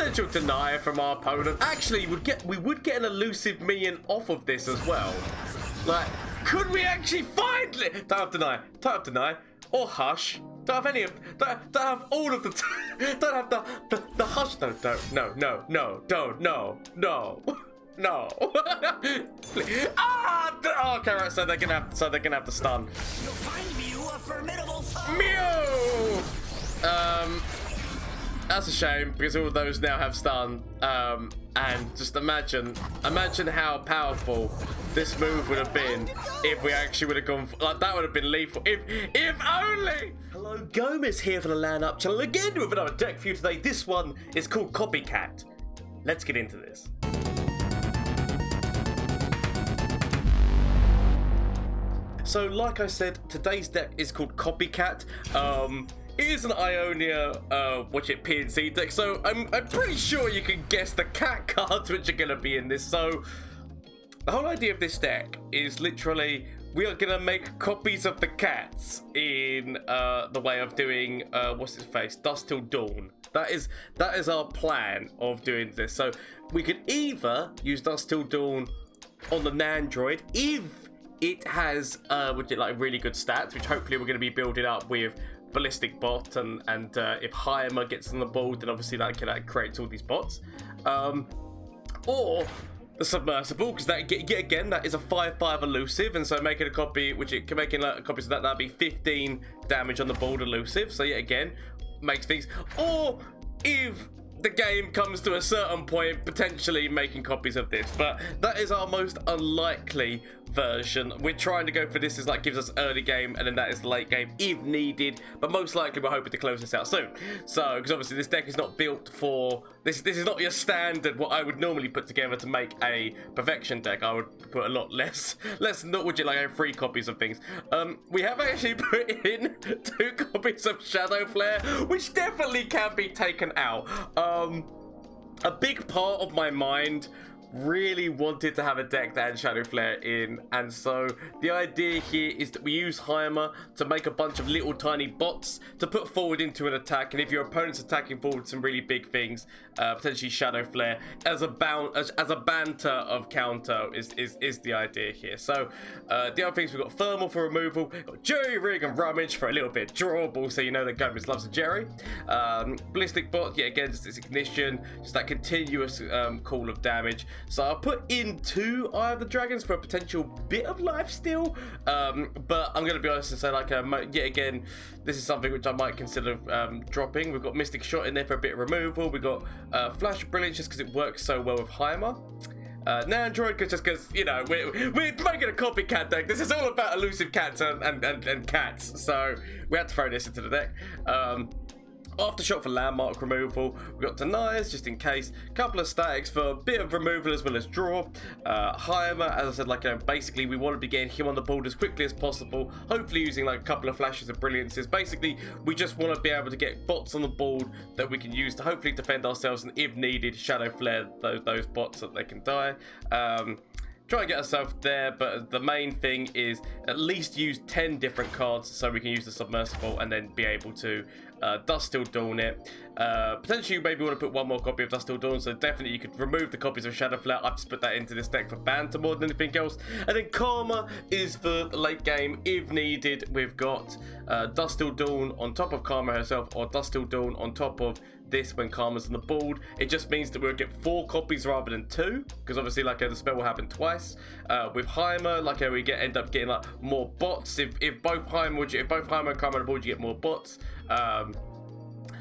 potential deny from our opponent. Actually, we would get an elusive minion off of this as well. Like, could we actually finally? Don't have deny, or hush. Don't have any of. Don't have all of the. Don't have the hush. No. Ah! Okay, right. So they're gonna have the stun. You'll find Mew a formidable foe. Mew. That's a shame because all of those now have stun. And just imagine how powerful this move would have been if we actually would have gone for, like, that would have been lethal. If only. Hello, Gomez here for the LAN Up channel again with another deck for you today. This one is called Copycat. Let's get into this. So, like I said, today's deck is called Copycat. It is an Ionia, PNC deck, so I'm pretty sure you can guess the cat cards which are going to be in this. So, the whole idea of this deck is literally, we are going to make copies of the cats in the way of doing, Dusk till Dawn. That is our plan of doing this. So, we could either use Dusk till Dawn on the Nyandroid, if it has really good stats, which hopefully we're going to be building up with Ballistic Bot, and if Heimer gets on the board, then obviously that creates all these bots. Or the Subpurrsible, because that again that is a 5/5 elusive, and so making a copy, which it can make in copies of that'd be 15 damage on the board elusive. So yet again, makes things. Or if the game comes to a certain point, potentially making copies of this, but that is our most unlikely version. We're trying to go for this, is like gives us early game, and then that is the late game if needed, but most likely we're hoping to close this out soon. So because obviously this deck is not built for this is not your standard what I would normally put together to make a perfection deck. I would put a lot less not would you like 3 copies of things. We have actually put in 2 copies of Shadow Flare, which definitely can be taken out. A big part of my mind really wanted to have a deck that had Shadow Flare in, and so the idea here is that we use Heimer to make a bunch of little tiny bots to put forward into an attack, and if your opponent's attacking forward some really big things, potentially Shadow Flare as a banter of counter is the idea here. So the other things, we've got Thermal for removal, we've got Jury Rig and Rummage for a little bit drawable, so you know that Gomez loves a Jerry. Ballistic Bot, yeah, again, just this ignition, just that continuous call of damage. So I'll put in 2 Eye of the Dragons for a potential bit of life steal, but I'm going to be honest and say, like, yet again, this is something which I might consider dropping. We've got Mystic Shot in there for a bit of removal. We've got Flash of Brilliance just because it works so well with Heimer. Nyandroid, just because, you know, we're making a copycat deck. This is all about elusive cats and cats, so we had to throw this into the deck. Aftershock for landmark removal. We've got Deniers just in case. Couple of statics for a bit of removal as well as draw. Heimer, as I said, basically we want to be getting him on the board as quickly as possible. Hopefully using like a couple of flashes of brilliances. Basically, we just want to be able to get bots on the board that we can use to hopefully defend ourselves, and if needed, Shadow Flare those bots that they can die. Try and get ourselves there, but the main thing is at least use 10 different cards so we can use the Submersible and then be able to Dusk till Dawn it. Potentially you maybe want to put 1 more copy of Dusk till Dawn, so definitely you could remove the copies of Shadow Flare. I've just put that into this deck for banter more than anything else. And then Karma is for the late game if needed. We've got Dusk till Dawn on top of Karma herself, or Dusk till Dawn on top of this when Karma's on the board. It just means that we'll get 4 copies rather than 2, because obviously like the spell will happen twice. With Heimer, like we end up getting like more bots. If both Heimer and Karma on the board, you get more bots.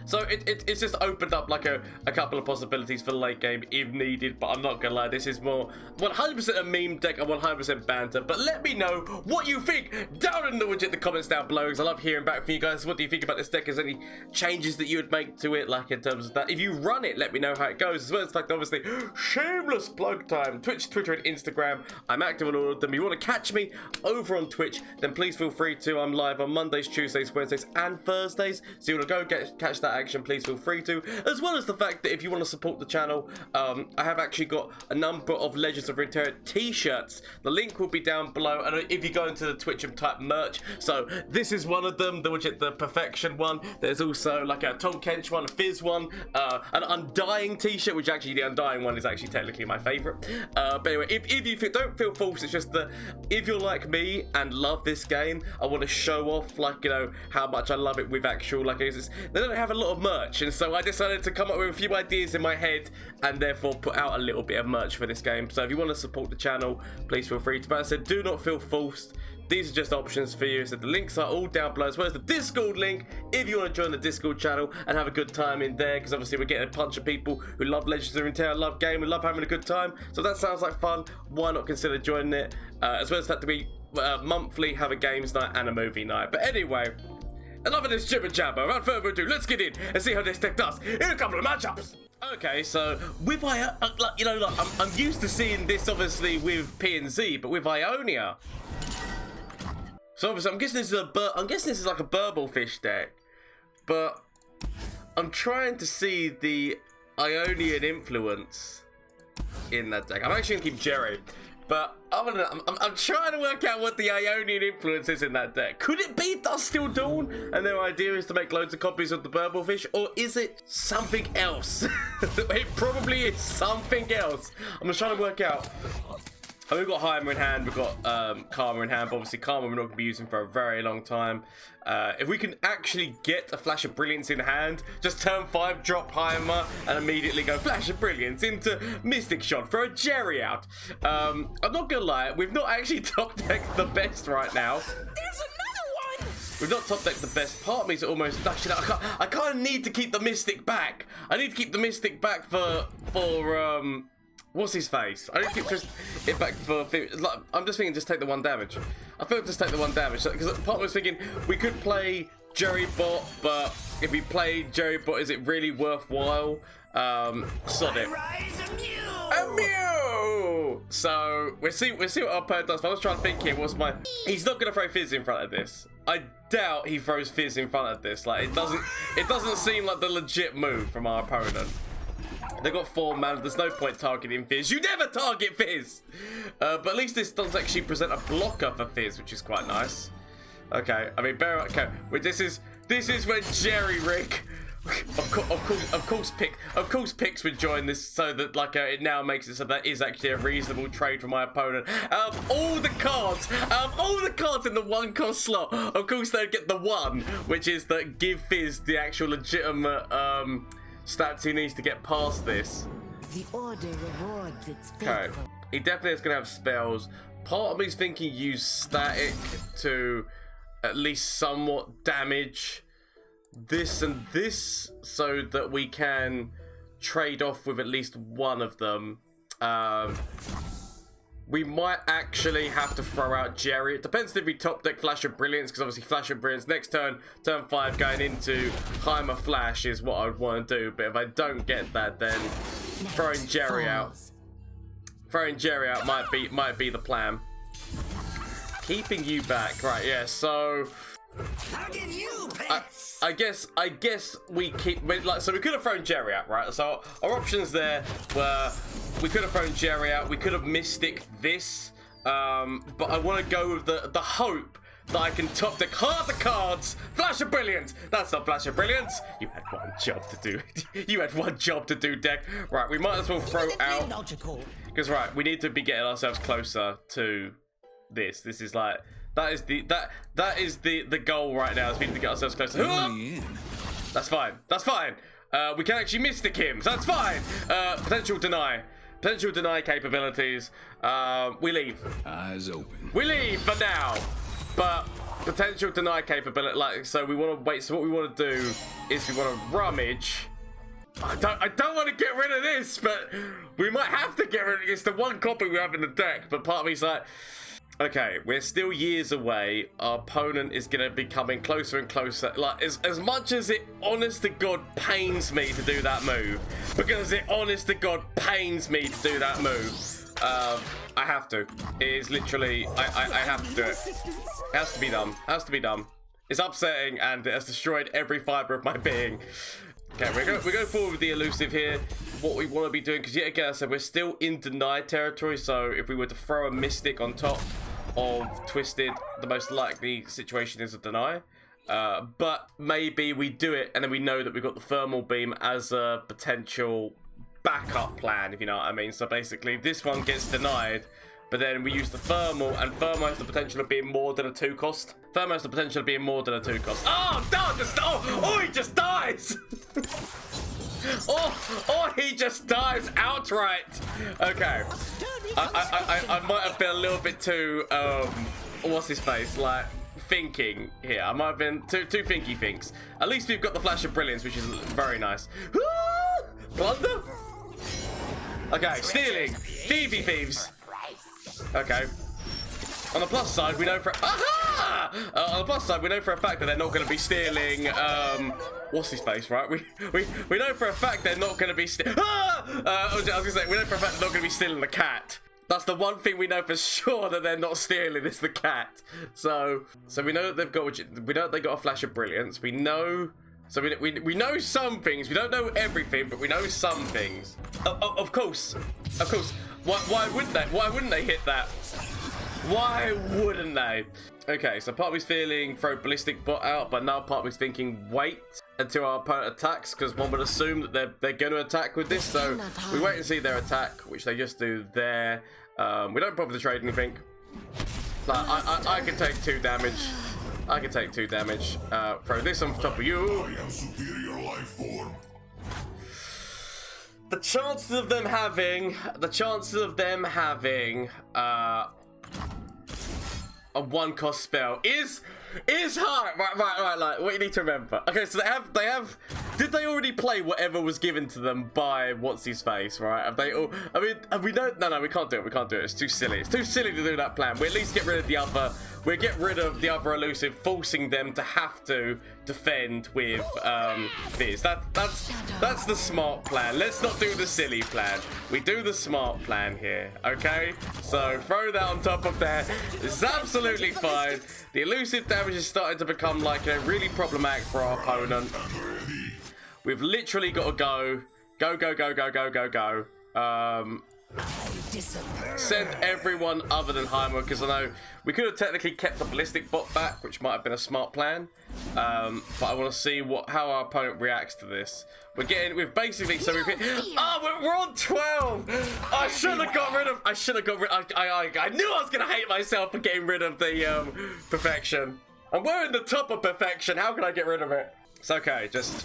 So it's just opened up like a couple of possibilities for the late game if needed, but I'm not gonna lie, this is more 100% a meme deck and 100% banter. But let me know what you think down in the comments down below, because I love hearing back from you guys. What do you think about this deck? Is there any changes that you would make to it, like in terms of that? If you run it, let me know how it goes, as well as the fact, obviously, shameless plug time. Twitch, Twitter, and Instagram. I'm active on all of them. You want to catch me over on Twitch, then please feel free to. I'm live on Mondays, Tuesdays, Wednesdays, and Thursdays. So you want to go catch that action, please feel free to. As well as the fact that if you want to support the channel, I have actually got a number of Legends of Runeterra t-shirts. The link will be down below, and if you go into the Twitch and type merch, so this is one of them, the Perfection one. There's also like a Tom Kench one, a Fizz one, an Undying t-shirt, which actually the Undying one is actually technically my favourite. But anyway, if you don't feel false, it's just that if you're like me and love this game, I want to show off, like, you know, how much I love it with actual, like, they don't have a lot of merch, and so I decided to come up with a few ideas in my head and therefore put out a little bit of merch for this game. So if you want to support the channel, please feel free to. But I said, do not feel forced. These are just options for you. So the links are all down below, as well as the Discord link if you want to join the Discord channel and have a good time in there, because obviously we're getting a bunch of people who love Legends of Runeterra, love game, and love having a good time. So that sounds like fun. Why not consider joining it? As well as that, we monthly have a games night and a movie night. But anyway, enough of this jibber jabber. Without further ado, let's get in and see how this deck does in a couple of matchups. Okay, so with you know, like, I'm used to seeing this obviously with P&Z, but with Ionia. So obviously, I'm guessing this is like a Burble Fish deck, but I'm trying to see the Ionian influence in that deck. I'm actually gonna keep Jerry, but other than that, I'm trying to work out what the Ionian influence is in that deck. Could it be Dusk Till Dawn, and their idea is to make loads of copies of the Burble Fish, or is it something else? It probably is something else. I'm just trying to work out. And we've got Heimer in hand, we've got Karma in hand, but obviously Karma we're not going to be using for a very long time. If we can actually get a Flash of Brilliance in hand, just turn 5, drop Heimer, and immediately go Flash of Brilliance into Mystic Shot, throw a Jerry out. I'm not going to lie, we've not actually top decked the best right now. There's another one! We've not top decked the best. Part of me is almost, actually, I kind of need to keep the Mystic back. I need to keep the Mystic back for what's his face? I don't keep just it back for. Like, I'm just thinking, just take the 1 damage. I feel just take the 1 damage because part of me was thinking we could play Jerry Bot, but if we play Jerry Bot, is it really worthwhile? Sod it. A Mew! So we'll see what our opponent does. But I was trying to think here. What's my? He's not gonna throw Fizz in front of this. I doubt he throws Fizz in front of this. Like it doesn't seem like the legit move from our opponent. They've got 4 mana, there's no point targeting Fizz. You never target Fizz! But at least this does actually present a blocker for Fizz, which is quite nice. Okay, I mean, okay, wait, this is when Jerry Rick, of course Pix would join this, so that like it now makes it so that is actually a reasonable trade for my opponent. Out of all the cards in the 1 cost slot, of course they'd get the 1, which is that give Fizz the actual legitimate stats he needs to get past this. The order rewards its faithful. Okay, he definitely is going to have spells. Part of me's thinking use static to at least somewhat damage this and this, so that we can trade off with at least one of them. We might actually have to throw out Jerry. It depends if we top deck Flash of Brilliance, because obviously Flash of Brilliance next turn 5 going into Heimer Flash is what I'd want to do. But if I don't get that, then throwing Jerry out might be the plan. Keeping you back, right? Yeah. So How can you, pets? I guess we keep, like, so we could have thrown Jerry out, right? So our options there were, we could have thrown Jerry out, we could have Mystic this, but I want to go with the hope that I can top deck half the cards. Flash of Brilliance. That's not Flash of Brilliance. You had 1 job to do. You had 1 job to do, deck. Right, we might as well throw out, because right, we need to be getting ourselves closer to this. This is like, that is the goal right now, is we need to get ourselves closer. That's fine. That's fine. We can actually Mystic him, so that's fine. Potential deny capabilities. We leave. Eyes open. We leave for now. But potential deny capability, like, so we want to wait. So what we want to do is we want to rummage. I don't want to get rid of this, but we might have to get rid of it. It's the 1 copy we have in the deck. But part of me's like, okay, we're still years away. Our opponent is going to be coming closer and closer. Like, as much as it, honest to God, pains me to do that move, because it, honest to God, pains me to do that move, I have to. It is literally, I have to do it. It has to be done. It has to be done. It's upsetting, and it has destroyed every fiber of my being. Okay, we go forward with the elusive here. What we want to be doing, because yet again, I said we're still in denied territory. So if we were to throw a Mystic on top of Twisted, the most likely situation is a deny. But maybe we do it, and then we know that we've got the thermal beam as a potential backup plan, if you know what I mean. So basically, this one gets denied, but then we use the thermal, and thermal has the potential of being more than a 2 cost. Thermal has the potential of being more than a 2 cost. Oh, no, he just dies! or he just dies outright. Okay. I might have been a little bit too, what's his face, like, thinking here. I might have been too thinky thinks. At least we've got the Flash of Brilliance, which is very nice. Plunder? Okay, stealing. Thieves. Okay. On the plus side, we know for on the plus side, we know for a fact that they're not going to be stealing. What's his face, right? We know for a fact they're not going to be stealing. I was going to say we know for a fact they're not going to be stealing the cat. That's the one thing we know for sure that they're not stealing is the cat. So we know that they've got. We know that they got a Flash of Brilliance. We know. So we know some things. We don't know everything, but we know some things. Of course. Why wouldn't they? Why wouldn't they hit that? Why wouldn't they? Okay, so part of me's feeling throw ballistic bot out, but now part of me's thinking wait until our opponent attacks, because one would assume that they're going to attack with this. So we wait and see their attack, which they just do there. We don't bother to trade anything. Like I can take 2 damage. I can take 2 damage. Throw this on top of you. I am superior life form. The chances of them having a 1 cost spell is high. Right. Like what you need to remember. Okay, so they have. Did they already play whatever was given to them by what's his face? Right? Have they all? I mean, we don't. No, we can't do it. We can't do it. It's too silly. It's too silly to do that plan. We at least get rid of the other. We get rid of the other elusive, forcing them to have to defend with Fizz. That's the smart plan. Let's not do the silly plan. We do the smart plan here, okay? So throw that on top of there. It's absolutely fine. The elusive damage is starting to become like really problematic for our opponent. We've literally got to go. Send everyone other than Heimer, because I know we could have technically kept the ballistic bot back, which might have been a smart plan. But I want to see how our opponent reacts to this. We've basically, so we've hit. Oh, we're on 12. I should have got rid of. I knew I was gonna hate myself for getting rid of the perfection. And we're in the top of perfection. How can I get rid of it? It's okay. Just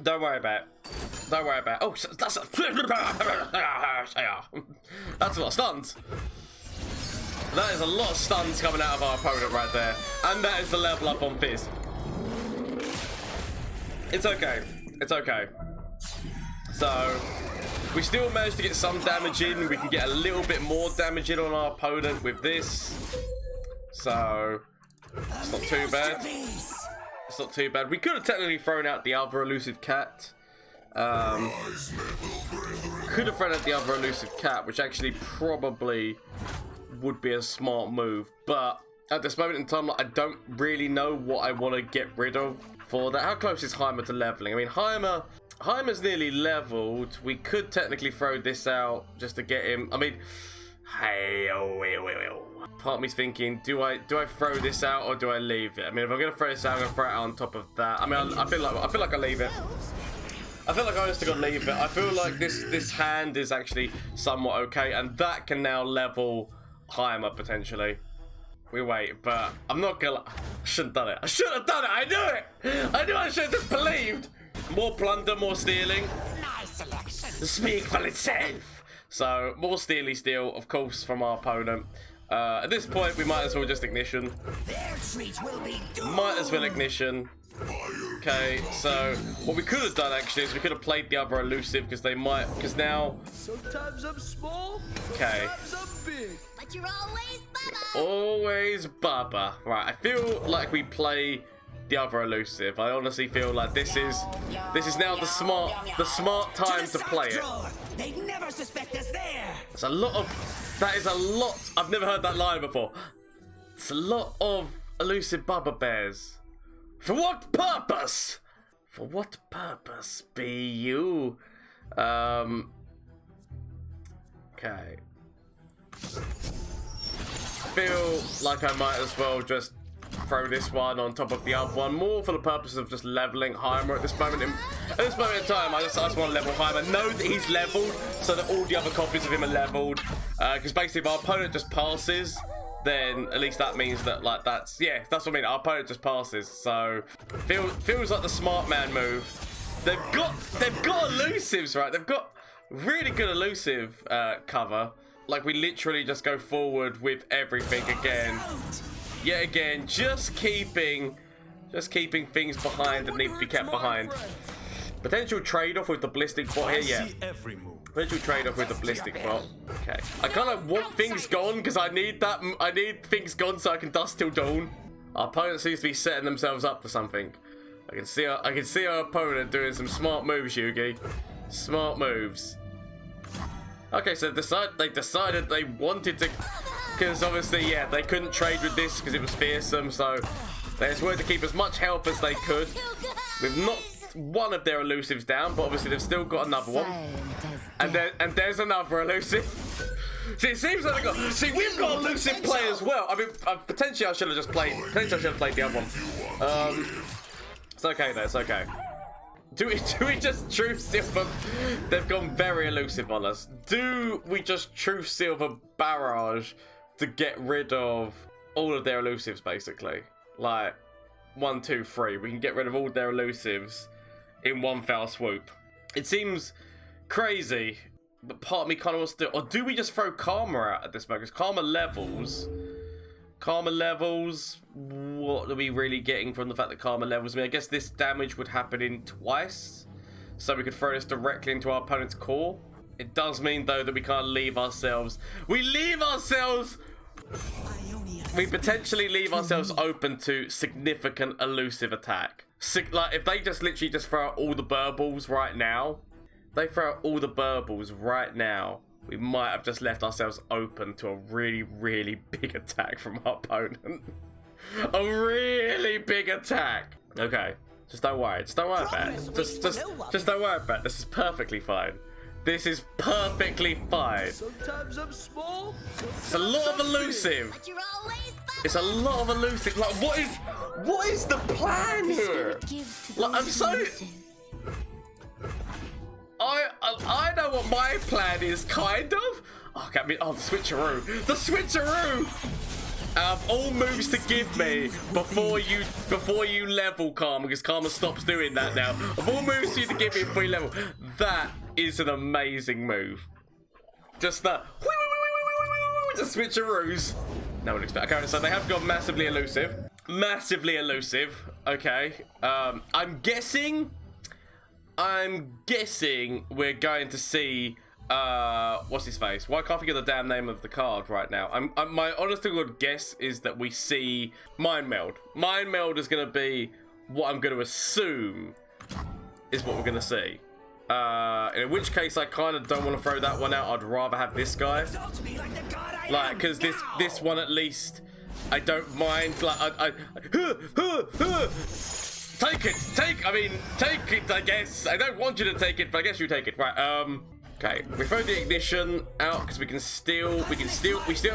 don't worry about it. Don't worry about it. Oh, that's a lot of stuns. That is a lot of stuns coming out of our opponent right there. And that is the level up on Fizz. It's okay. It's okay. So, we still managed to get some damage in. We can get a little bit more damage in on our opponent with this. So, it's not too bad. It's not too bad. We could have technically thrown out the other elusive cat. Could have thrown out the other elusive cat, which actually probably would be a smart move. But at this moment in time, I don't really know what I want to get rid of for that. How close is Heimer to leveling? I mean, Heimer's nearly leveled. We could technically throw this out just to get him. I mean, part of me's thinking, do I throw this out or do I leave it? I mean, if I'm gonna throw this out, I'm gonna throw it out on top of that. I mean, I feel like I leave it. I feel like I honestly gotta leave it. I feel like this hand is actually somewhat okay, and that can now level Heimer potentially. We wait, but I'm not gonna. I shouldn't have done it. I should have done it. I knew it. I knew I should have just believed. More plunder, more stealing. Nice selection. Speak for itself. So more steal, of course, from our opponent. At this point, we might as well just ignition. Their treat will be doomed. Might as well ignition. Okay, so what we could have done actually is we could have played the other elusive because they might, because now. Sometimes I'm small. Okay. Sometimes I'm big. But you're always Bubba. Always Bubba. Right, I feel like we play the other elusive. I honestly feel like this is now the smart time to play it. They'd never suspect us there. It's a lot of. That is a lot. I've never heard that line before. It's a lot of elusive Bubba bears. For what purpose? For what purpose be you? Okay. Feel like I might as well just throw this one on top of the other one, more for the purpose of just leveling Heimer at this moment in time. I just want to level Heimer. Know that he's leveled, so that all the other copies of him are leveled. Because basically, if our opponent just passes, then at least that means that that's what I mean. Our opponent just passes, so feels like the smart man move. They've got elusives, right? They've got really good elusive cover. Like, we literally just go forward with everything again. Yet again, just keeping things behind that need to be kept behind. Potential trade-off with the ballistic bot here, yeah. Potential trade-off with the ballistic bot. Okay. I kind of want things gone because I need things gone so I can dust till dawn. Our opponent seems to be setting themselves up for something. I can see our opponent doing some smart moves, Yugi. Smart moves. Okay, so they decided they wanted to, because obviously, yeah, they couldn't trade with this because it was fearsome, so they just wanted to keep as much health as they could. We've knocked one of their elusives down, but obviously they've still got another one. And there's another elusive. See, it seems like we've got elusive play as well. I mean, potentially I should have played the other one. It's okay though, it's okay. Do we just truth seal them? They've gone very elusive on us. Do we just truth seal the barrage to get rid of all of their elusives, basically? Like, 1, 2, 3. We can get rid of all their elusives in one foul swoop. It seems crazy, but part of me kind of wants to... Or do we just throw Karma out at this moment? Because Karma levels, what are we really getting from the fact that Karma levels? I mean, I guess this damage would happen in twice, so we could throw this directly into our opponent's core. It does mean, though, that we can't leave ourselves... We potentially leave ourselves open to significant elusive attack. Like, if they just literally just throw out all the burbles right now, we might have just left ourselves open to a really, really big attack from our opponent. A really big attack. Okay, just don't worry. Just don't worry about it. Just don't worry about it. This is perfectly fine. This is perfectly fine. Sometimes I'm small. It's a lot of elusive. But you're always It's a lot of elusive. Like, what is the plan here? Like, I'm so... I know what my plan is, kind of. Oh, get me. Oh, the switcheroo. The switcheroo. All moves to give me before you level Karma, because Karma stops doing that now. Of all moves for you to give me before you level, that is an amazing move. Just the switcheroos. No one expects. Okay, so they have gone massively elusive. Massively elusive. Okay. I'm guessing we're going to see what's his face? Why can't I think of the damn name of the card right now? My honest to God guess is that we see Mind Meld. Mind Meld is going to be what I'm going to assume is what we're going to see. In which case, I kind of don't want to throw that one out. I'd rather have this guy. Like, because this one at least, I don't mind. Like, take it, I guess. I don't want you to take it, but I guess you take it. Right, okay. We throw the ignition out because we still have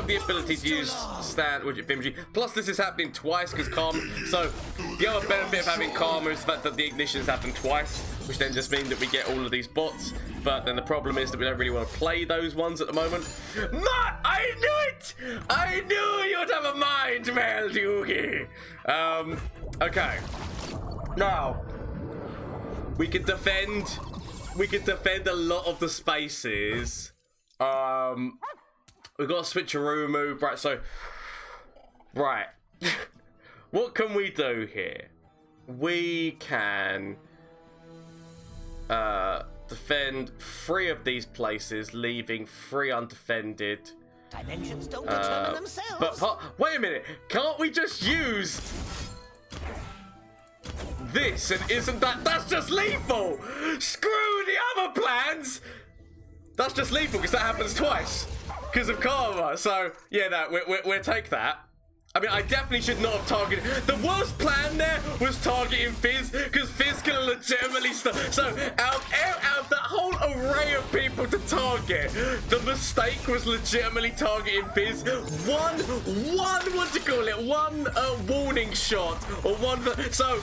the ability to use stand widget Fimji. Plus, this is happening twice because Karma. So, the other benefit of having Karma is the fact that the ignitions happen twice, which then just means that we get all of these bots. But then the problem is that we don't really want to play those ones at the moment. I knew it! I knew you'd have a mind meld, Yugi! Okay. Now, we can defend a lot of the spaces. We've got a switcheroo move, right? So, right. What can we do here? We can defend 3 of these places, leaving 3 undefended. Dimensions don't determine themselves. But wait a minute, can't we just use this? And isn't that's just lethal? Screw the other plans. That's just lethal because that happens twice because of Karma. So yeah, we'll take that. I mean, I definitely should not have targeted. The worst plan there was targeting Fizz, because Fizz can legitimately stop. So out of that whole array of people to target, the mistake was legitimately targeting Fizz. One, what do you call it? One warning shot, or one. So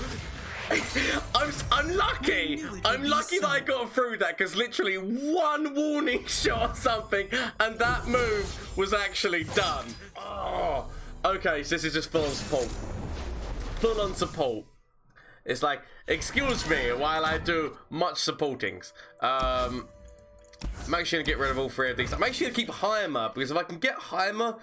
I'm lucky. I'm lucky that I got through that, because literally one warning shot or something, and that move was actually done. Oh. Okay, so this is just full on support. Full on support. It's like, excuse me while I do much supportings. Make sure to get rid of all three of these. Make sure to keep Heimer, because if I can get Heimer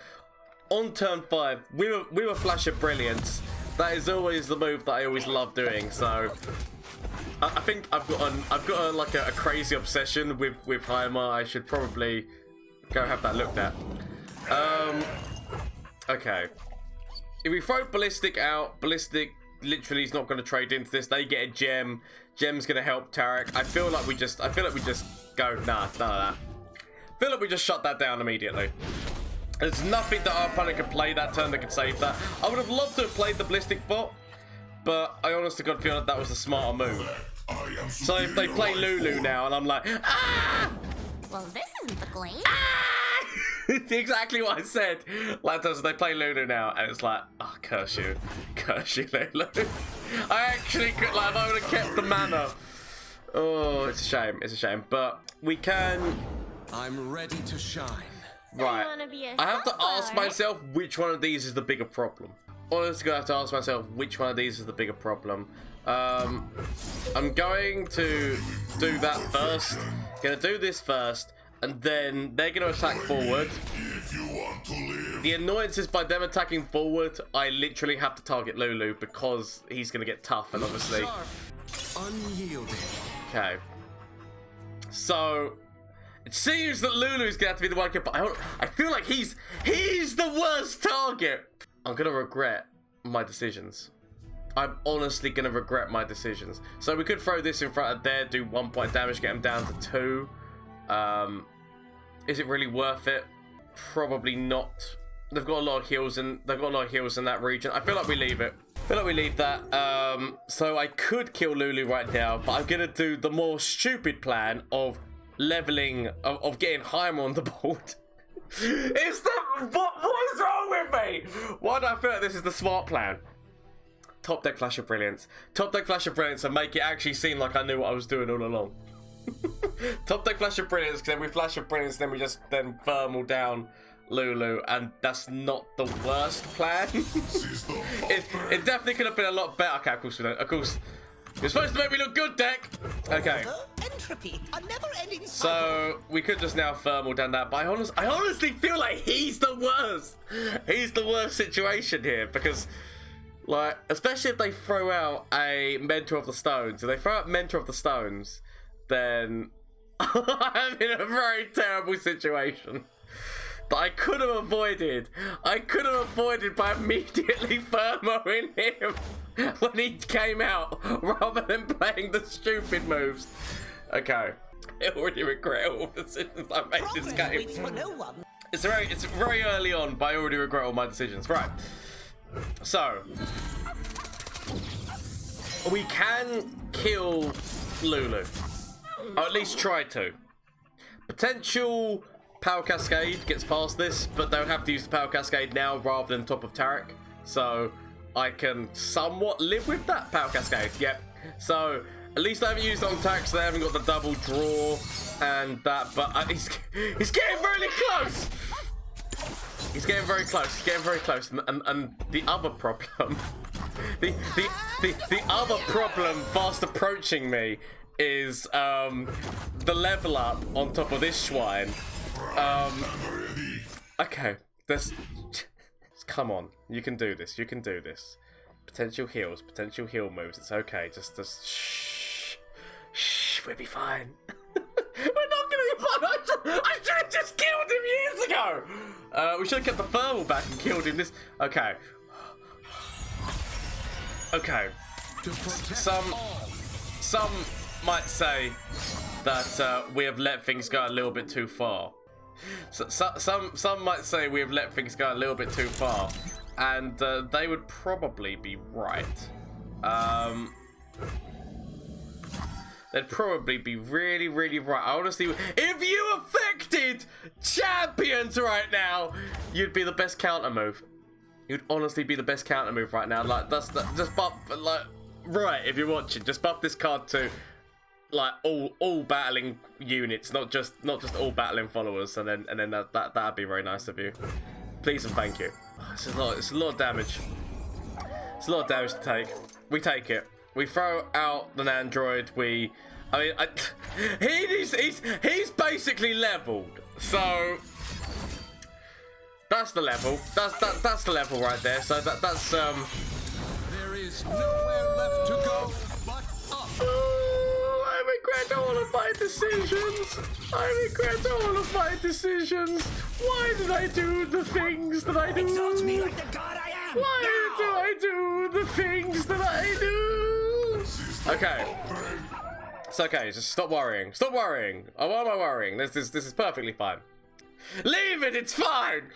on turn 5 with a flash of brilliance, that is always the move that I always love doing. So I think I've got like a crazy obsession with Heimer. I should probably go have that looked at. Okay. If we throw Ballistic out, Ballistic literally is not going to trade into this. They get a gem. Gem's going to help Taric. I feel like we just go, nah, none of that. I feel like we just shut that down immediately. There's nothing that our opponent can play that turn that could save that. I would have loved to have played the Ballistic bot, but I honestly got feel like that was the smarter move. So if they play Lulu now, and I'm like, ah! Well, this isn't the gleam. It's exactly what I said. Like, they play Lulu now, and it's like, oh, curse you, Lulu. I actually could, like, if I would have kept the mana. Oh, it's a shame. It's a shame, but we can. I'm ready to shine. Right. I have to ask myself which one of these is the bigger problem. Honestly, I have to ask myself which one of these is the bigger problem. I'm going to do that first. Gonna do this first. And then they're going to attack forward. The annoyance is by them attacking forward, I literally have to target Lulu because he's going to get tough, and obviously. Unyielding. Okay. So it seems that Lulu's going to have to be the one. But I feel like he's the worst target. I'm going to regret my decisions. I'm honestly going to regret my decisions. So we could throw this in front of there, do 1 point damage, get him down to 2. Is it really worth it? Probably not. They've got a lot of heals in that region. I feel like we leave it. I feel like we leave that. So I could kill Lulu right now, but I'm gonna do the more stupid plan of leveling, of getting Heimer on the board. What is wrong with me? Why do I feel like this is the smart plan? Top deck Flash of Brilliance. Top deck Flash of Brilliance and make it actually seem like I knew what I was doing all along. Top deck Flash of Brilliance, because then we Flash of Brilliance, then we just thermal down Lulu, and that's not the worst plan. it definitely could have been a lot better. Okay, of course we don't. Of course, you're supposed to make me look good, deck. Okay. Entropy, a never-ending cycle. So we could just now thermal down that, but I honestly feel like he's the worst. He's the worst situation here, because, like, especially if they throw out a Mentor of the Stones. If they throw out Mentor of the Stones, then I'm in a very terrible situation that I could have avoided. I could have avoided by immediately thermoing him when he came out, rather than playing the stupid moves. Okay, I already regret all the decisions I made this game. Waits for no one. It's very early on, but I already regret all my decisions. Right, so we can kill Lulu. Or at least try to. Potential Power Cascade gets past this, but they would have to use the Power Cascade now rather than top of Taric. So I can somewhat live with that Power Cascade. Yep. So at least I haven't used it on Taric, so they haven't got the double draw and that. But he's getting really close. He's getting very close. He's getting very close. And the other problem, the other problem fast approaching me is the level up on top of this Schwein. Okay, come on, you can do this. You can do this. Potential heals, potential heal moves. It's okay. Just shh. We'll be fine. We're not gonna be fine. I should have just killed him years ago. We should have kept the thermal back and killed him. Okay. Some might say that we have let things go a little bit too far. Some might say we have let things go a little bit too far, and they would probably be right. They'd probably be really, really right. Honestly, if you affected champions right now, you'd be the best counter move. You'd honestly be the best counter move right now. Like just buff, like right. If you're watching, just buff this card to like all battling units, not just all battling followers, and then that'd be very nice of you. Please and thank you. It's a lot of damage. It's a lot of damage to take. We take it. We throw out the Nyandroid. He's basically leveled. So that's the level. That's the level right there. So that's There is nowhere left to go but up. I regret all of my decisions. I regret all of my decisions. Why did I do the things that I do? Exalt me like the god I am. Why do I do the things that I do? Okay. It's okay. Just stop worrying. Stop worrying. Oh, why am I worrying? This is perfectly fine. Leave it. It's fine.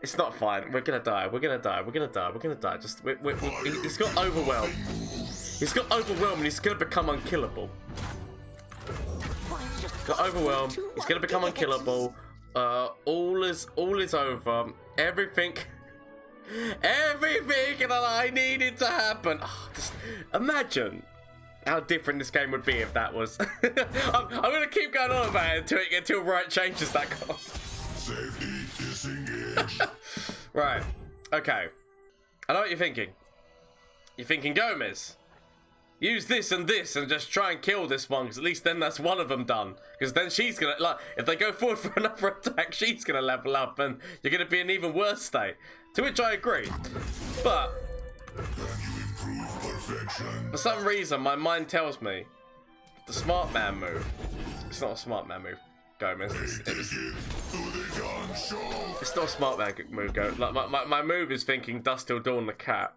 It's not fine. We're gonna die. We're gonna die. We're gonna die. We're gonna die. Just he's got overwhelmed. He's got overwhelmed and he's gonna become unkillable. Got overwhelmed. He's gonna become unkillable. All is over. Everything that I needed to happen. Oh, just imagine how different this game would be if that was. I'm gonna keep going on about it until Riot changes that card. Safety disengaged. Right. Okay. I know what you're thinking. You're thinking, Gomez, use this and just try and kill this one, because at least then that's one of them done. Because then she's gonna, like, if they go forward for another attack, she's gonna level up and you're gonna be in an even worse state. To which I agree. But Can you improve perfection? for some reason, my mind tells me the smart man move. It's not a smart man move, Gomez. It's not a smart man move, Go. Like my move is thinking Dusk Till Dawn the cat.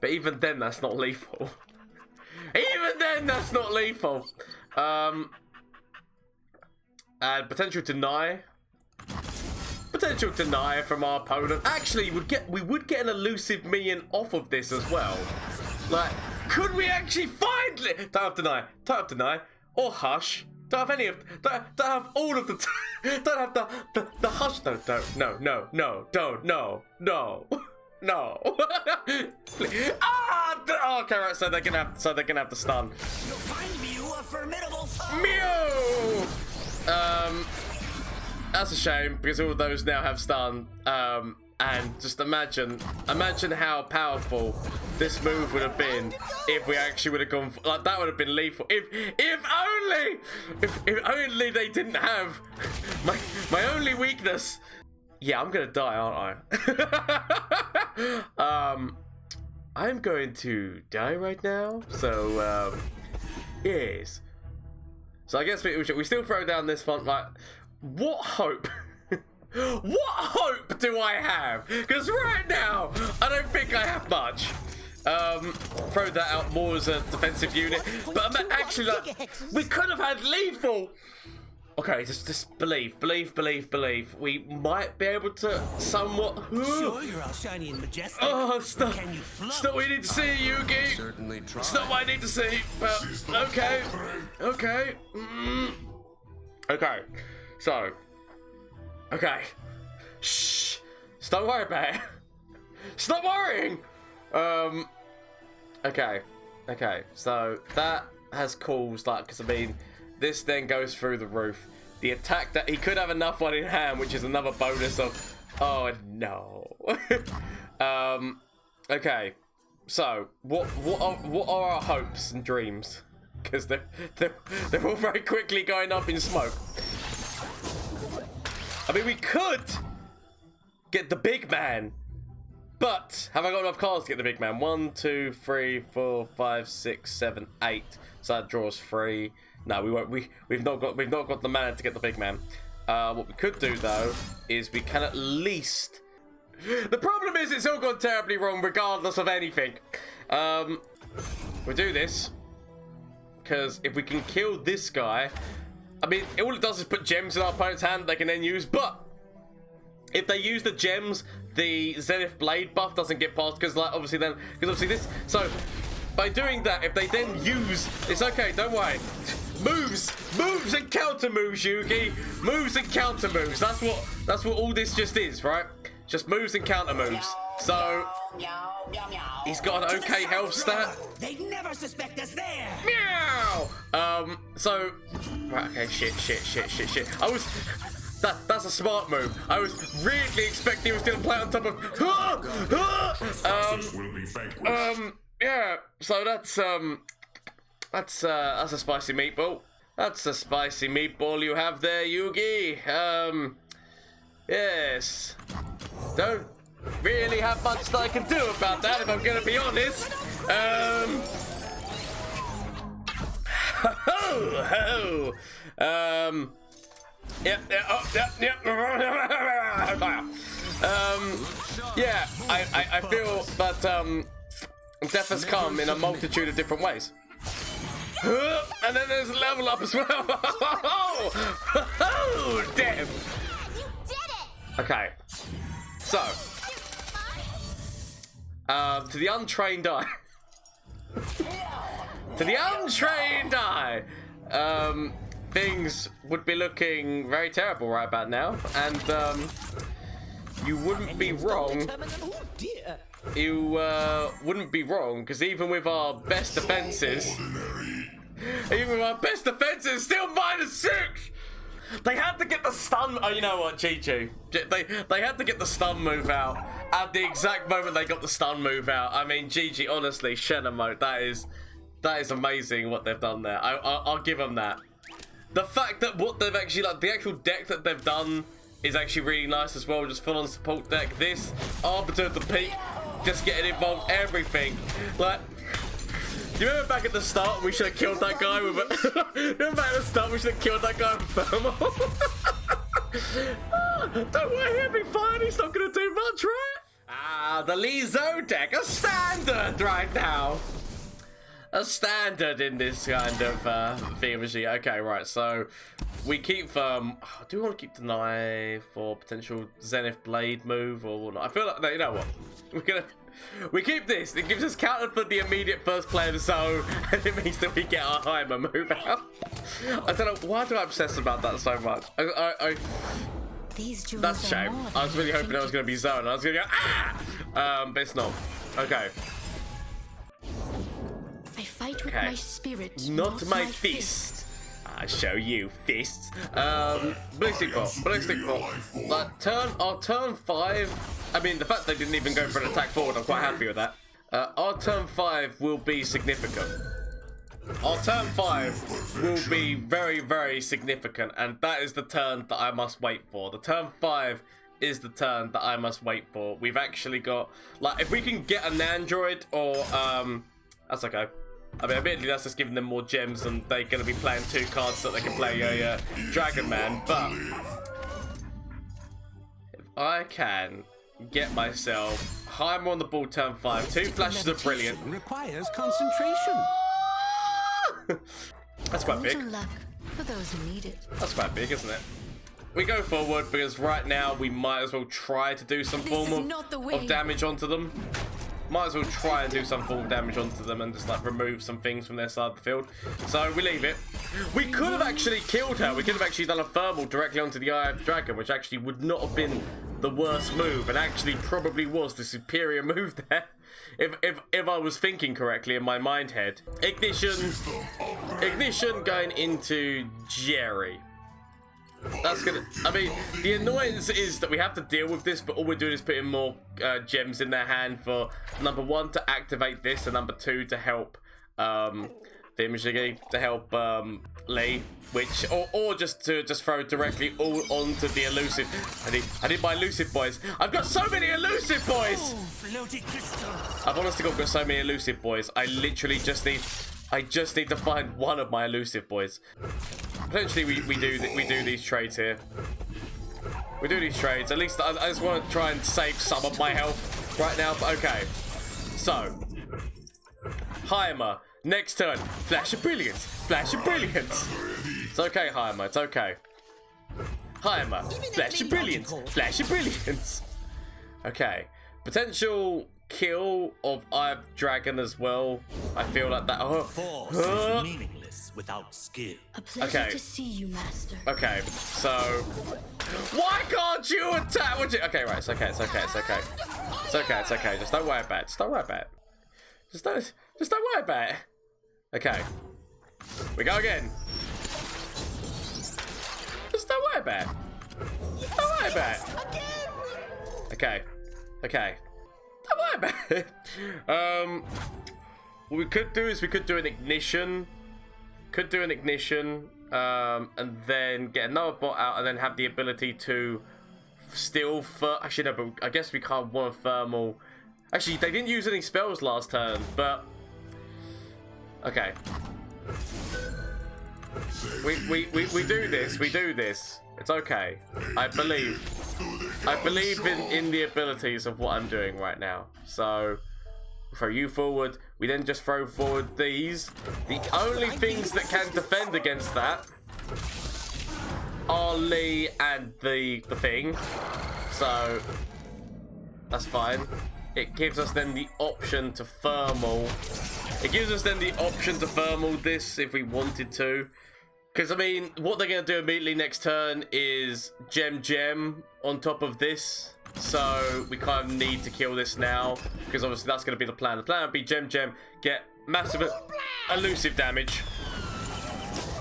But even then, that's not lethal. Even then, that's not lethal. And potential deny. Potential deny from our opponent. Actually, we would get an elusive minion off of this as well. Like, could we actually finally? Don't have deny, or hush. Don't have any of. Don't have all of the. Don't have the hush. No. Ah! Okay, right. So they're gonna have the stun. You'll find Mew a formidable foe. Mew! That's a shame because all of those now have stun. And just imagine how powerful this move would have been if we actually would have gone for, like, that would have been lethal. If only they didn't have my only weakness. Yeah, I'm gonna die, aren't I? I'm going to die right now. So yes. So I guess we still throw down this one. Like, what hope? What hope do I have? Because right now, I don't think I have much. Throw that out more as a defensive unit. But actually, like, we could have had lethal. Okay, just believe. We might be able to somewhat. Sure, you're all shiny and majestic. Oh, stop. Can you float? It's not what we need to see, Yugi. Certainly try. It's not what I need to see. But okay. Okay. So. Okay. Shh. Don't worry about it. Stop worrying. Okay. So that has caused, like, because I mean, this then goes through the roof. The attack that he could have enough one in hand, which is another bonus of. Oh no. Okay. So what are our hopes and dreams? Because they're all very quickly going up in smoke. I mean, we could get the big man, but have I got enough cards to get the big man? 1, 2, 3, 4, 5, 6, 7, 8. So that draws 3. No, we won't. We've not got the mana to get the big man. What we could do though is we can at least. The problem is it's all gone terribly wrong, regardless of anything. We do this because if we can kill this guy. I mean, all it does is put gems in our opponent's hand they can then use, but if they use the gems, the Zenith Blade buff doesn't get passed, because like obviously this, so by doing that, if they then use, it's okay, don't worry. Moves and counter moves, Yugi. Moves and counter moves. That's what all this just is, right? Just moves and counter moves. So he's got an okay health stat. They'd never suspect us there. Meow. So right, okay, shit. That's a smart move. I was really expecting he was gonna play on top of. Yeah. So that's a spicy meatball. That's a spicy meatball you have there, Yugi. Yes. Don't really have much that I can do about that, if I'm gonna be honest. Yeah, I feel that death has come in a multitude of different ways. And then there's a level up as well. Oh, damn. You did it! Okay. So, to the untrained eye. To the untrained eye, things would be looking very terrible right about now, and you wouldn't be wrong. Oh dear. You wouldn't be wrong, because even with our best defenses, still -6. They had to get the stun. Oh, you know what, Chi-Chi? They had to get the stun move out at the exact moment they got the stun move out. I mean, GG, honestly, Shenamue, that is amazing what they've done there. I'll give them that. The fact that what they've actually, like, the actual deck that they've done is actually really nice as well. Just full on support deck. This Arbiter of the Peak, just getting involved, everything. Like, do you remember back at the start we should have killed that guy with a remember back at the start we should have killed that guy with thermal? Don't worry, he'll be fine, he's not gonna do much, right? Ah, the Lee Zoe deck, a standard right now. A standard in this kind of theme machine. Okay, right, so we keep do we want to keep the knife or potential Zenith Blade move or whatnot? I feel like, no, you know what? We keep this. It gives us counter for the immediate first play of the zone, and it means that we get our Heimer move out. I don't know, why do I obsess about that so much? That's a shame. I was really hoping I was going to be zone. I was going to go, ah! But it's not. Okay. I fight with my spirit, not my fist. I show you fists. Ballistic ball. Like our turn 5. I mean, the fact they didn't even go for an attack forward, I'm quite happy with that. Our turn 5 will be significant. Our turn 5 will be very, very significant, and that is the turn that I must wait for. The turn 5 is the turn that I must wait for. We've actually got, like, if we can get a Nyandroid or that's okay. I mean, admittedly, that's just giving them more gems, and they're going to be playing 2 cards so that they can play a Dragon Man. But if I can get myself Heimer on the ball turn 5, 2 flashes of brilliant. Requires concentration. That's quite big. Luck for those who need it. That's quite big, isn't it? We go forward because right now we might as well try to do some form of damage onto them. Might as well try and do some full damage onto them and just like remove some things from their side of the field. So we leave it. We could have actually killed her. We could have actually done a thermal directly onto the Eye of the Dragon, which actually would not have been the worst move, and actually probably was the superior move there. If I was thinking correctly in my mind head. Ignition going into Jerry. That's gonna, I mean, the annoyance is that we have to deal with this, but all we're doing is putting more gems in their hand for, number 1, to activate this, and number 2, to help to help Lee, which, or just to throw directly all onto the elusive. I need my elusive boys. I've got so many elusive boys. I've honestly got so many elusive boys. I literally just need to find one of my elusive boys. Potentially we do these trades here. We do these trades. At least I just want to try and save some of my health right now. But okay. So Heimer, next turn, flash of brilliance, flash of brilliance. It's okay, Heimer. It's okay. Heimer. Flash your brilliance. Flash your brilliance. Okay. Potential kill of Dragon as well. I feel like that. Force is meaningless without skill. A pleasure to see you, Master. Okay, so why can't you attack? Okay, right. It's okay. It's okay. It's okay. It's okay. It's okay. Just don't worry about it. Just don't worry about it. Just don't worry about it. Okay. We go again. Just don't worry about it. Don't worry about it. Okay. Okay. Don't worry about it. What we could do is we could do an ignition. Could do an ignition. And then get another bot out and then have the ability to steal actually no, but I guess we can't want a thermal. Actually, they didn't use any spells last turn, but okay. We do this. We do this. It's okay. I believe in the abilities of what I'm doing right now. So throw you forward. We then just throw forward these. The only things that can defend against that are Lee and the thing. So that's fine. It gives us then the option to thermal. It gives us then the option to thermal this if we wanted to. Because, I mean, what they're going to do immediately next turn is gem on top of this. So we kind of need to kill this now. Because obviously that's going to be the plan. The plan would be gem, get massive elusive damage.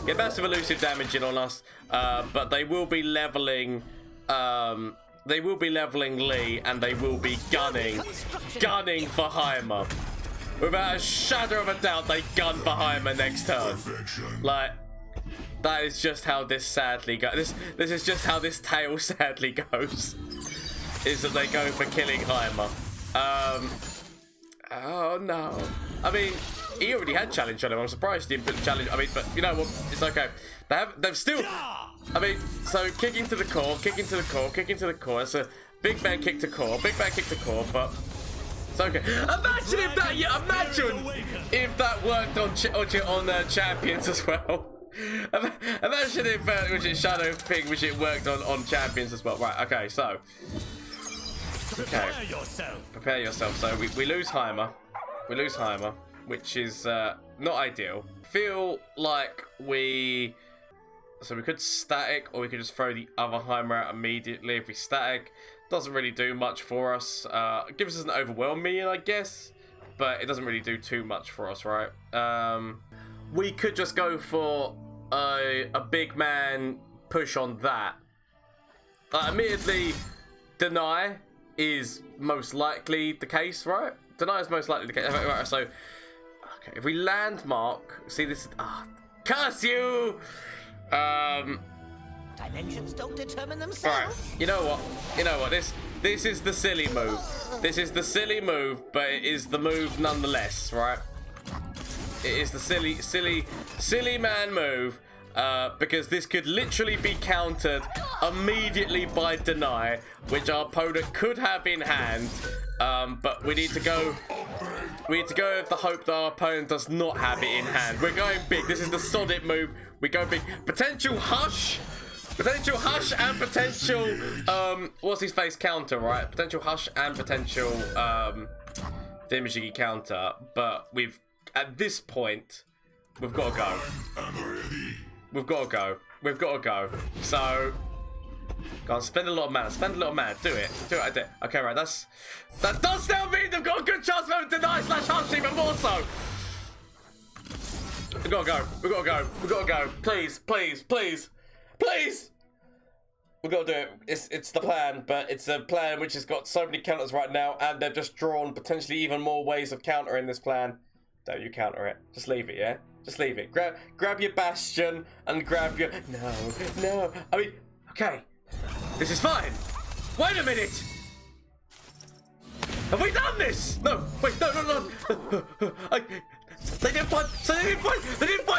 Get massive elusive damage in on us. But they will be leveling... they will be leveling Lee, and they will be gunning for Heimer. Without a shadow of a doubt, they gun for Heimer next turn. Like, that is just how this sadly goes. This is just how this tale sadly goes. Is that they go for killing Heimer. Oh no. I mean, he already had challenge on him. I'm surprised he didn't put the challenge. I mean, but you know what? It's okay. They've still. I mean, so kicking to the core, kicking to the core, kicking to the core. It's a big man kick to core, big man kick to core, but it's okay. Imagine if that, imagine if that worked on champions as well. Imagine if which is shadow thing, which it worked on champions as well. Right. Okay. So. Okay. Prepare yourself. So we lose Heimer. We lose Heimer, which is not ideal. Feel like so we could static, or we could just throw the other Heimer out immediately. If we static, doesn't really do much for us. It gives us an overwhelm minion, I guess, but it doesn't really do too much for us, right? We could just go for a big man push on that. Admittedly, deny is most likely the case, right? Deny is most likely the case. Right, so, okay, if we landmark, see this. Curse you! Dimensions don't determine themselves. Alright, you know what? This is the silly move. This is the silly move, but it is the move nonetheless, right? It is the silly man move, because this could literally be countered immediately by deny, which our opponent could have in hand, but we need to go with the hope that our opponent does not have it in hand. We're going big. This is the solid move. We go big. Potential hush and potential what's his face counter, right? Potential hush and potential Dimajigi counter, but at this point we've got to go. We've got to go. So go on, spend a lot of mana. Do it. Okay, right, that does now mean they've got a good chance of deny / hush even more so. We gotta go. Please. We gotta do it. It's the plan, but it's a plan which has got so many counters right now, and they've just drawn potentially even more ways of countering this plan. Don't you counter it. Just leave it, yeah? Just leave it. Grab your bastion and grab your... No. I mean, okay. This is fine. Wait a minute. Have we done this? No. Wait, no. They didn't find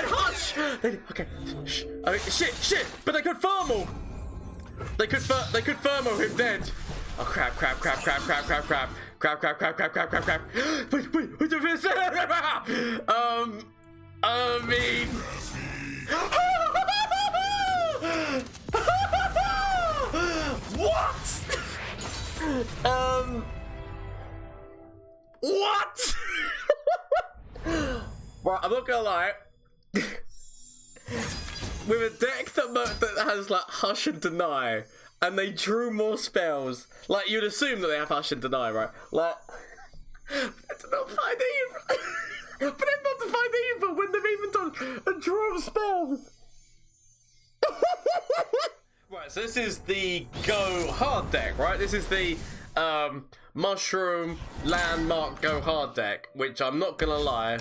Hush. Okay. Shh. I mean, shit. But they could thermal. They could thermal him dead. Oh crap. Wait. I mean. gonna lie. With a deck that has like Hush and Deny, and they drew more spells, like you'd assume that they have Hush and Deny, right? Like, it's not find evil. But they're not to find evil when they've even done a draw of spells. Right, so this is the Go Hard deck, right? This is the Mushroom Landmark Go Hard deck, which I'm not gonna lie,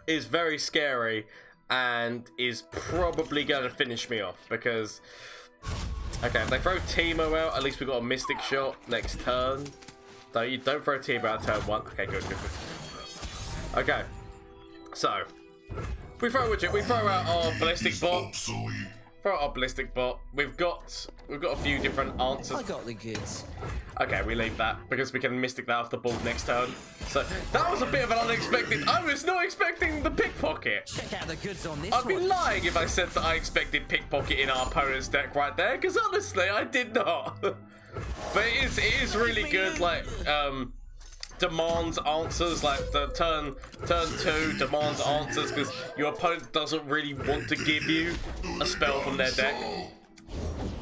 is very scary and is probably gonna finish me off because, okay, if they throw Teemo out, at least we've got a Mystic Shot next turn. So you don't throw Teemo out turn 1. Okay, good. Okay, so we throw out our Ballistic Bot. Obsolete. Throw out our Ballistic Bot. We've got a few different answers. I got the goods. Okay, we leave that because we can Mystic that off the board next turn. So that was a bit of an unexpected. I was not expecting the Pickpocket. Check out the goods on this I'd be one. lying if I said that I expected Pickpocket in our opponent's deck right there, because honestly, I did not. But it is really good. Like demands answers, like the turn 2 demands answers because your opponent doesn't really want to give you a spell from their deck.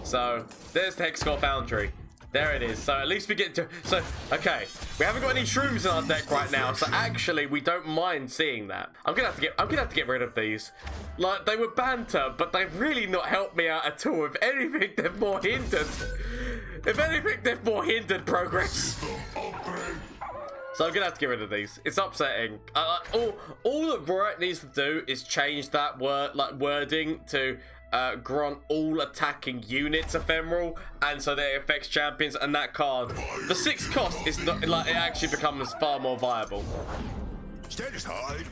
So there's the Hexcore Foundry. There it is. So at least we get to. So okay, we haven't got any shrooms in our deck right now. So actually, we don't mind seeing that. I'm gonna have to get rid of these. Like they were banter, but they've really not helped me out at all. If anything, they've more hindered. If anything, they've more hindered progress. So I'm gonna have to get rid of these. It's upsetting. All that Riot needs to do is change that wording to grant all attacking units ephemeral, and so that it affects champions. And that card, the 6 cost is not like it actually becomes far more viable. Stand aside.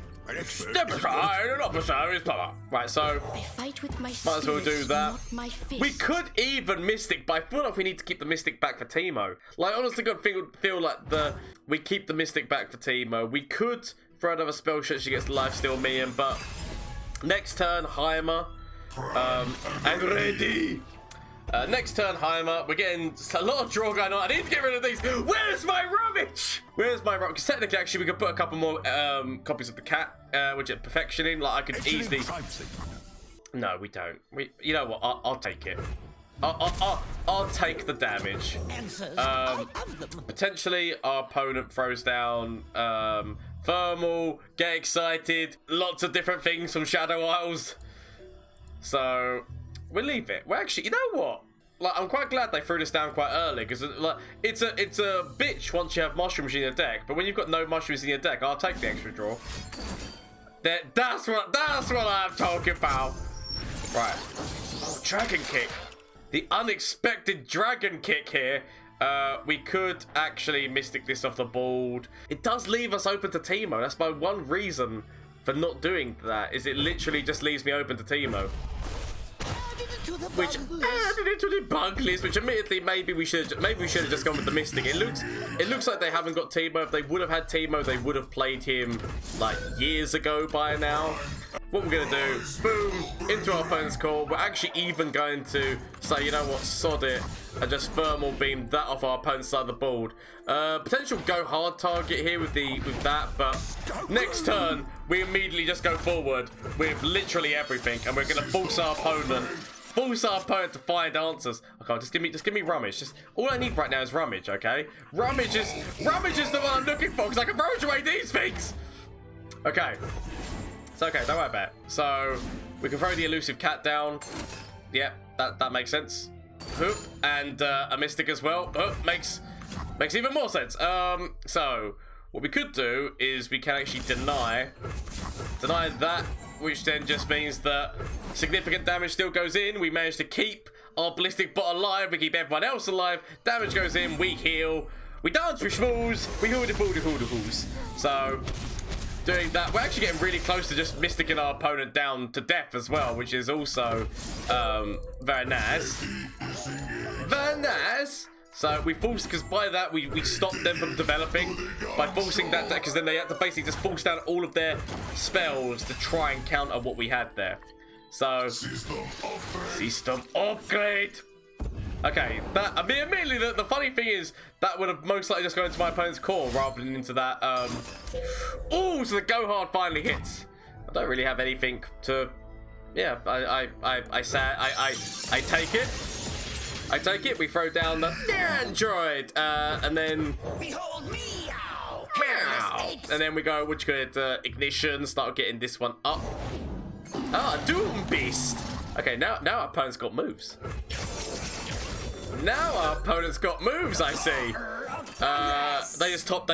Step aside, an officer is power. Right, so I fight with my might as well do spirits, that. not my fists. We could even Mystic, but I feel like we need to keep the Mystic back for Teemo. Like, honestly, I feel like we keep the Mystic back for Teemo. We could throw another spell shot, she gets Lifesteal Minion, but next turn, Heimer. And ready. Next turn, Heimer. We're getting a lot of draw going on. I need to get rid of these. Where's my rubbish? Where's my rubbish? Because technically, actually, we could put a couple more copies of the cat, which is perfection in. Like, I could easily. No, we don't. You know what? I'll take it. I'll take the damage. Answers. I have them. Potentially, our opponent throws down Thermal, get excited, lots of different things from Shadow Isles. So we'll leave it. Well, actually, you know what? Like, I'm quite glad they threw this down quite early because, like, it's a bitch once you have mushrooms in your deck. But when you've got no mushrooms in your deck, I'll take the extra draw. That's what I'm talking about. Right. Oh, Dragon Kick. The unexpected Dragon Kick here. We could actually Mystic this off the board. It does leave us open to Teemo. That's my one reason for not doing that. Is it literally just leaves me open to Teemo. Which added it to the bug list, which admittedly maybe we should have just gone with the Mystic. It looks like they haven't got Teemo. If they would have had Teemo, they would have played him like years ago by now. What we're gonna do, boom, into our opponent's call. We're actually even going to say, you know what, sod it, and just thermal beam that off our opponent's side of the board. Potential go hard target here with that, but next turn we immediately just go forward with literally everything, and we're gonna force our opponent to find answers. Okay, just give me rummage. Just all I need right now is rummage. Okay, rummage is the one I'm looking for because I can roach away these things. Okay. It's okay, don't worry about it. So we can throw the elusive cat down. Yep, that makes sense. Hoop, and a Mystic as well. Makes even more sense. So what we could do is we can actually deny that, which then just means that significant damage still goes in. We manage to keep our Ballistic Bot alive. We keep everyone else alive. Damage goes in. We heal. We dance with schmooze. We hoo-de-hoo-de-hoo-de-hoos. So doing that, we're actually getting really close to just Mysticing our opponent down to death as well, which is also very nice. Very nice. So we force, because by that we stop them from developing by forcing that, because then they have to basically just force down all of their spells to try and counter what we had there. So system upgrade. Okay, that, I mean, admittedly, the funny thing is that would have most likely just gone into my opponent's core rather than into that. Oh, so the go hard finally hits. I don't really have anything to. Yeah, I take it. I take it. We throw down the Nyandroid, and then. Behold me now. And then we go. Which good ignition. Start getting this one up. Ah, Doom Beast. Okay, now our opponent's got moves. Now our opponent's got moves. I see. They just top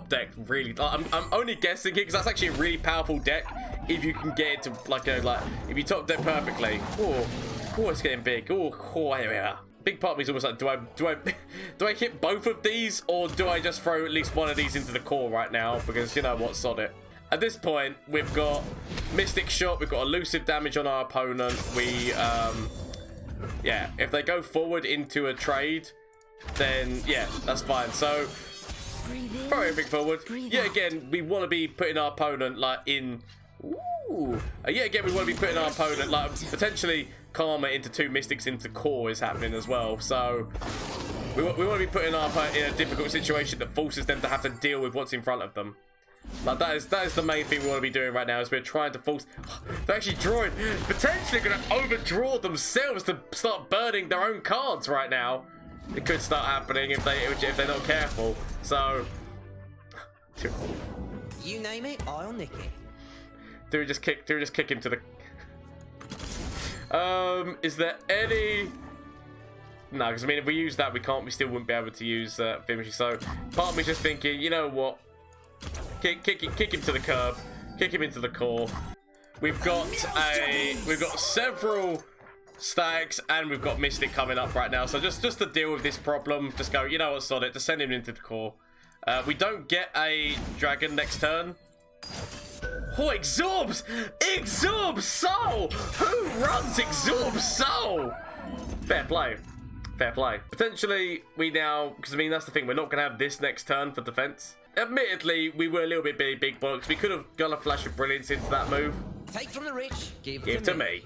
deck really. I'm only guessing here because that's actually a really powerful deck. If you can get it to like if you top deck perfectly. Oh, it's getting big. Oh, yeah. Big part of me is almost like, do I hit both of these, or do I just throw at least one of these into the core right now? Because you know what, sod it. At this point, we've got Mystic Shot. We've got elusive damage on our opponent. We yeah, if they go forward into a trade, then yeah, that's fine. So throw everything forward. Yeah, again, we want to be putting our opponent like in. Ooh. Yeah, again, we want to be putting our opponent like potentially Karma into 2 Mystics into core is happening as well. So we want to be putting our opponent in a difficult situation that forces them to have to deal with what's in front of them. Like that is the main thing we want to be doing right now, is we're trying to force. They're actually drawing, potentially going to overdraw themselves to start burning their own cards right now. It could start happening if they're not careful. So You name it, I'll nick it. Do we just kick him to the? Is there any? No, because I mean, if we use that, we still wouldn't be able to use Fimshy. So part of me's just thinking, you know what? Kick him to the curb, kick him into the core. We've got several stacks, and we've got Mystic coming up right now. So just to deal with this problem, just go, you know what, sod it, just send him into the core. We don't get a dragon next turn. Oh, Exorb Soul! Who runs Exorb Soul? Fair play. Fair play. Potentially, we now, because I mean, that's the thing, we're not going to have this next turn for defense. Admittedly, we were a little bit big bollocks. We could have gone a Flash of Brilliance into that move. Take from the rich, give to me.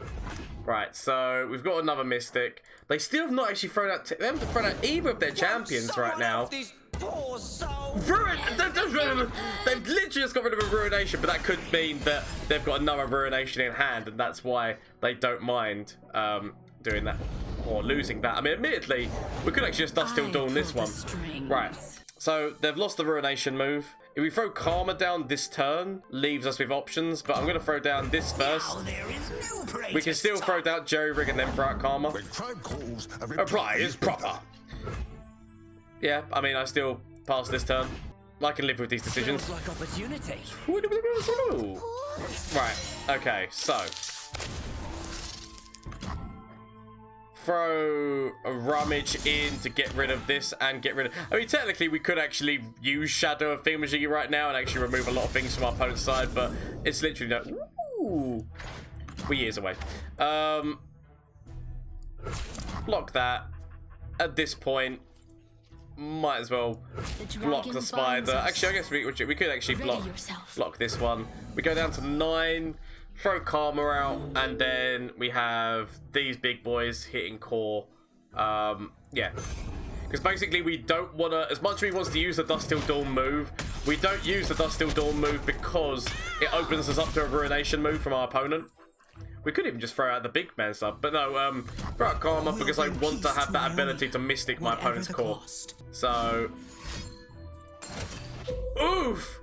Right, so we've got another Mystic. They still have not actually thrown out, they haven't thrown out either of their champions right now. They've literally just got rid of a Ruination, but that could mean that they've got another Ruination in hand, and that's why they don't mind doing that or losing that. I mean, admittedly, we could actually just Dust Till Dawn this one. Right, so they've lost the Ruination move. If we throw Karma down this turn, leaves us with options, but I'm going to throw down this first. We can still throw down Jerry Rig and then throw out Karma. Apply is proper. Yeah, I mean, I still pass this turn. I can live with these decisions. Like opportunity. Right, okay, so. Throw a Rummage in to get rid of this and get rid of... I mean, technically, we could actually use Shadow of Thingamajiggy right now and actually remove a lot of things from our opponent's side, but it's literally no... Ooh. We're years away. Block that. At this point, might as well block the spider. Actually, I guess we could actually block this one. We go down to 9, throw Karma out, and then we have these big boys hitting core. Yeah. Because basically we don't want to, as much as we want to use the Dust Till Dawn move, we don't use the Dust Till Dawn move because it opens us up to a Ruination move from our opponent. We could even just throw out the big man stuff, but no, throw out Karma because I want to have that ability to Mystic my opponent's core. So, oof!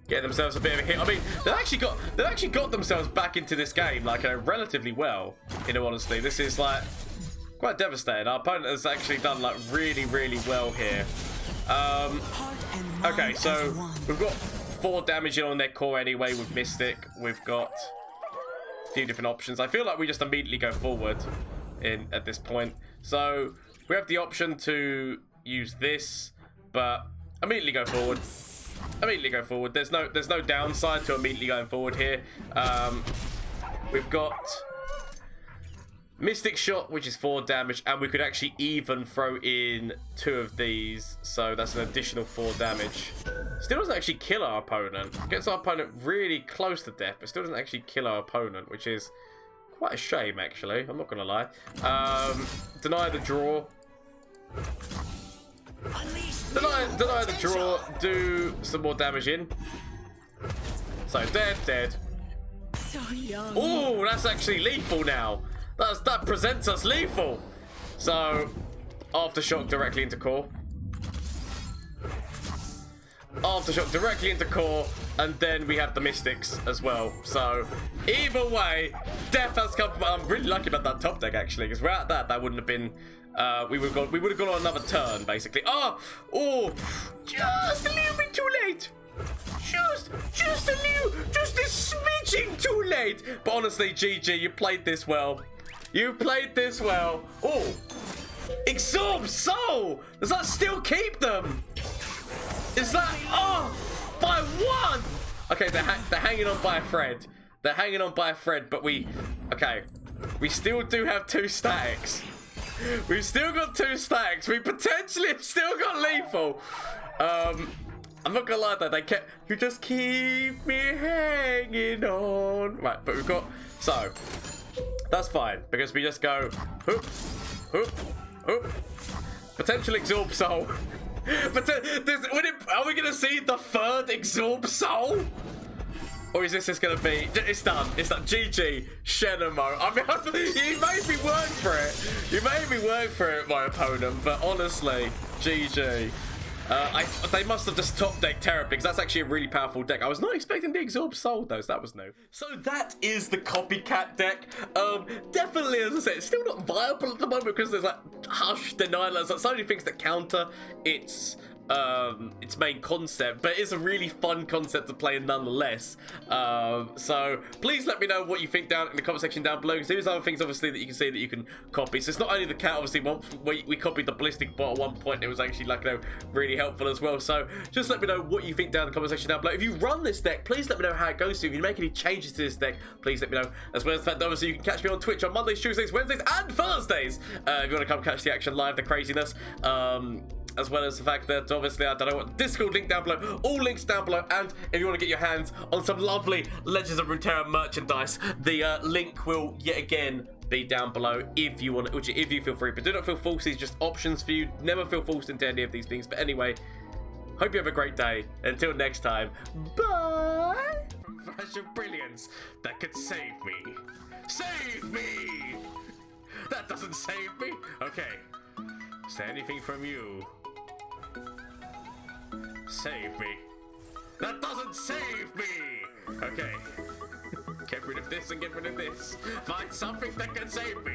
Getting themselves a bit of a hit. I mean, they've actually got themselves back into this game like relatively well. In all honesty, this is like quite devastating. Our opponent has actually done like really well here. Okay, so we've got 4 damage in on their core anyway with Mystic. We've got a few different options. I feel like we just immediately go forward at this point. So we have the option to use this, but immediately go forward. Immediately go forward. There's no downside to immediately going forward here. We've got Mystic Shot, which is 4 damage, and we could actually even throw in 2 of these, so that's an additional 4 damage. Still doesn't actually kill our opponent. Gets our opponent really close to death, but still doesn't actually kill our opponent, which is quite a shame, actually. I'm not gonna lie. Deny the draw. Deny the draw. Do some more damage in. So dead. So young. Oh, that's actually lethal now. That presents us lethal. So, Aftershock directly into core. Aftershock directly into core, and then we have the Mystics as well. So, either way, death has come from... I'm really lucky about that top deck, actually, because without that, that wouldn't have been... we would have gone on another turn, basically. Oh, just a little bit too late. Just a smidging too late. But honestly, GG, you played this well. You played this well. Oh, Exorb Soul. Does that still keep them? Is that... Oh, by one. Okay, they're hanging on by a thread. They're hanging on by a thread, but we... Okay, we still do have 2 statics. We've still got 2 stacks. We potentially have still got lethal. I'm not gonna lie though, you just keep me hanging on. Right, but we've got, so, that's fine, because we just go, hoop, hoop, hoop. Potential Exorb Soul. Are we gonna see the 3rd Exorb Soul? Or is this just gonna be, it's done, GG, Shenamo. I mean, you made me work for it. You made me work for it, my opponent, but honestly, GG. They must have just top decked Terra because that's actually a really powerful deck. I was not expecting the Exorb Soul though, so that was new. So that is the copycat deck. Definitely, as I said, it's still not viable at the moment because there's like Hush, Denial, there's like so many things that counter its main concept, but it's a really fun concept to play nonetheless. So please let me know what you think down in the comment section down below, because there's other things obviously that you can see that you can copy. So it's not only the cat, obviously we copied the ballistic bot at one point. It was actually like, you know, really helpful as well. So just let me know what you think down in the comment section down below. If you run this deck, please let me know how it goes to you. If you make any changes to this deck, please let me know. As well as the fact that obviously you can catch me on Twitch on Mondays, Tuesdays, Wednesdays and Thursdays if you want to come catch the action live, the craziness. As well as the fact that obviously I don't know what Discord link down below, all links down below, and if you want to get your hands on some lovely Legends of Runeterra merchandise, the link will yet again be down below if you want, if you feel free, but do not feel forced. These are just options for you. Never feel forced into any of these things. But anyway, hope you have a great day. Until next time, bye. Flash of brilliance that could save me. Save me. That doesn't save me. Okay. Say anything from you. Save me. That doesn't save me! Okay. Get rid of this and get rid of this. Find something that can save me.